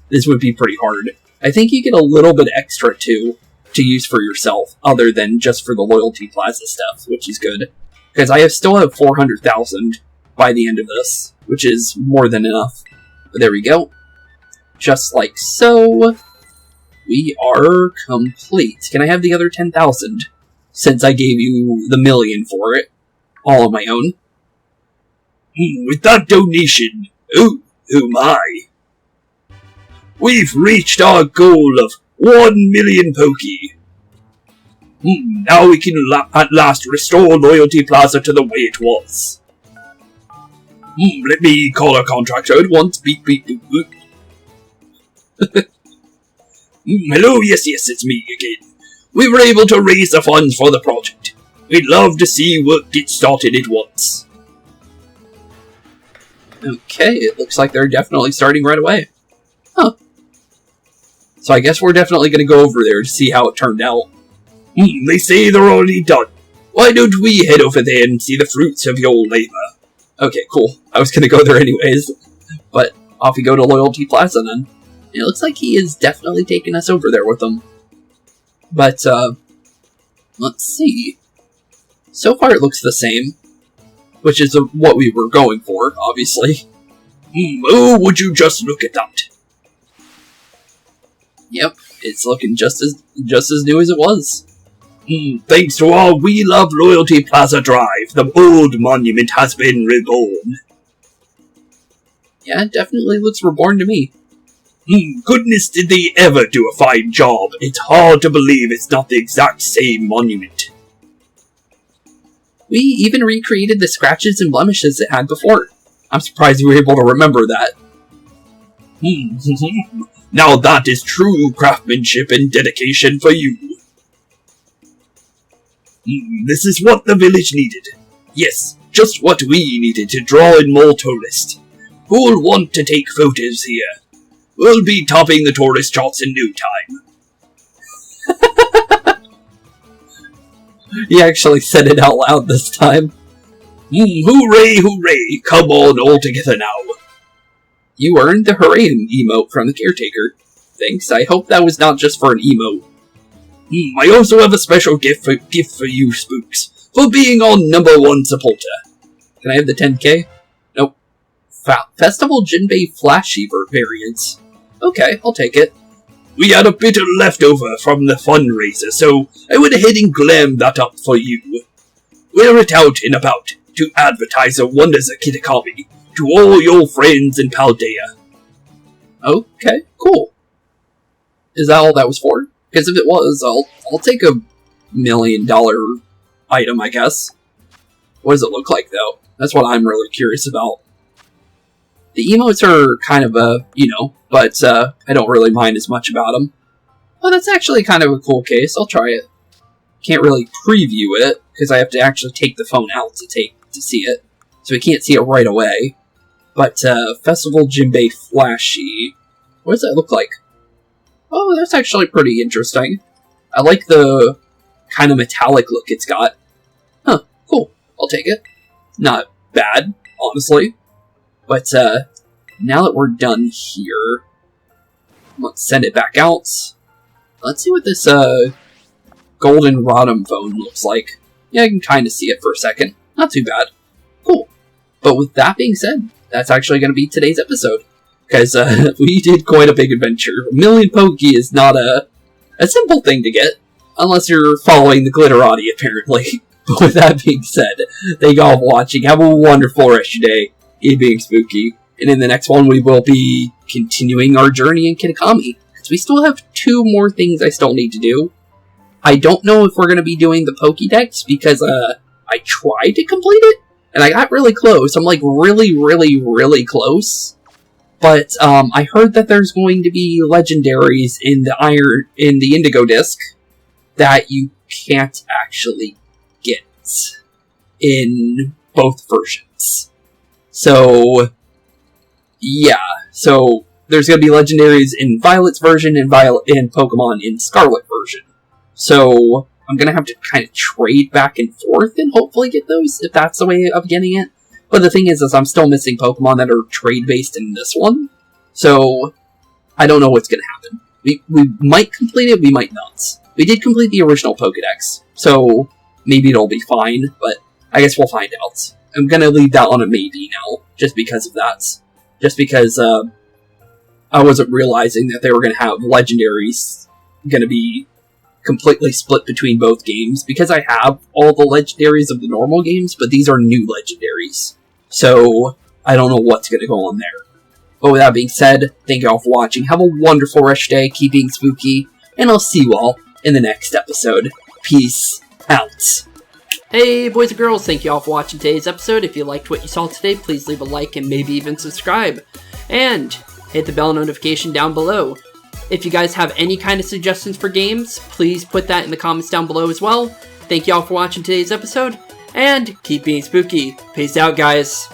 this would be pretty hard. I think you get a little bit extra, too, to use for yourself, other than just for the Loyalty Plaza stuff, which is good. Because I still have 400,000 by the end of this, which is more than enough. But there we go. Just like so. We are complete. Can I have the other 10,000? Since I gave you the million for it. All on my own. With that donation, oh my. We've reached our goal of 1 million Poké. Now we can at last restore Loyalty Plaza to the way it was. Let me call our contractor at once. Beep, beep, beep, beep. Hello, yes, it's me again. We were able to raise the funds for the project. We'd love to see work get started at once. Okay, it looks like they're definitely starting right away. Huh. So I guess we're definitely going to go over there to see how it turned out. They say they're already done. Why don't we head over there and see the fruits of your labor? Okay, cool. I was going to go there anyways. But off we go to Loyalty Plaza then. It looks like he is definitely taking us over there with him. But, let's see. So far it looks the same. Which is what we were going for, obviously. Oh, would you just look at that? Yep, it's looking just as new as it was. Thanks to our We Love Loyalty Plaza drive, the old monument has been reborn. Yeah, it definitely looks reborn to me. Goodness, did they ever do a fine job. It's hard to believe it's not the exact same monument. We even recreated the scratches and blemishes it had before. I'm surprised you were able to remember that. Now that is true craftsmanship and dedication for you. This is what the village needed. Yes, just what we needed to draw in more tourists. Who'll want to take photos here? We'll be topping the tourist charts in no time. He actually said it out loud this time. Hooray, hooray! Come on, all together now. You earned the hooray emote from the caretaker. Thanks, I hope that was not just for an emote. I also have a special gift for you, Spooks, for being our #1 supporter. Can I have the 10k? Nope. Festival Jinbei Flash variants. Okay, I'll take it. We had a bit of leftover from the fundraiser, so I went ahead and glammed that up for you. Wear it out and about to advertise the wonders of Kitakami to all your friends in Paldea. Okay, cool. Is that all that was for? Because if it was, I'll take $1 million item, I guess. What does it look like, though? That's what I'm really curious about. The emotes are kind of but I don't really mind as much about them. Oh, that's actually kind of a cool case. I'll try it. Can't really preview it, because I have to actually take the phone out to see it. So we can't see it right away. But, Festival Jinbei Flashy. What does that look like? Oh, that's actually pretty interesting. I like the kind of metallic look it's got. Huh, cool. I'll take it. Not bad, honestly. But, now that we're done here, let's send it back out. Let's see what this, Golden Rodham phone looks like. Yeah, I can kind of see it for a second. Not too bad. Cool. But with that being said, that's actually going to be today's episode. Because, we did quite a big adventure. 1 million Poké is not a simple thing to get. Unless you're following the Glitterati, apparently. But with that being said, thank you all for watching. Have a wonderful rest of your day. It being spooky. And in the next one, we will be continuing our journey in Kitakami. Because we still have 2 more things I still need to do. I don't know if we're going to be doing the Pokédex, because, I tried to complete it, and I got really close. I'm, like, really, really, really close. But, I heard that there's going to be legendaries in the Indigo Disc that you can't actually get in both versions. So, yeah. So, there's going to be legendaries in Violet's version and Pokemon in Scarlet version. So, I'm going to have to kind of trade back and forth and hopefully get those, if that's the way of getting it. But the thing is I'm still missing Pokemon that are trade-based in this one. So, I don't know what's going to happen. We might complete it, we might not. We did complete the original Pokédex, so maybe it'll be fine, but I guess we'll find out. I'm gonna leave that on a maybe now, just because of that. Just because, I wasn't realizing that they were gonna have legendaries gonna be completely split between both games, because I have all the legendaries of the normal games, but these are new legendaries. So, I don't know what's gonna go on there. But with that being said, thank you all for watching. Have a wonderful rest of your day, keep being spooky, and I'll see you all in the next episode. Peace out. Hey boys and girls, thank you all for watching today's episode. If you liked what you saw today, please leave a like and maybe even subscribe. And hit the bell notification down below. If you guys have any kind of suggestions for games, please put that in the comments down below as well. Thank you all for watching today's episode, and keep being spooky. Peace out, guys.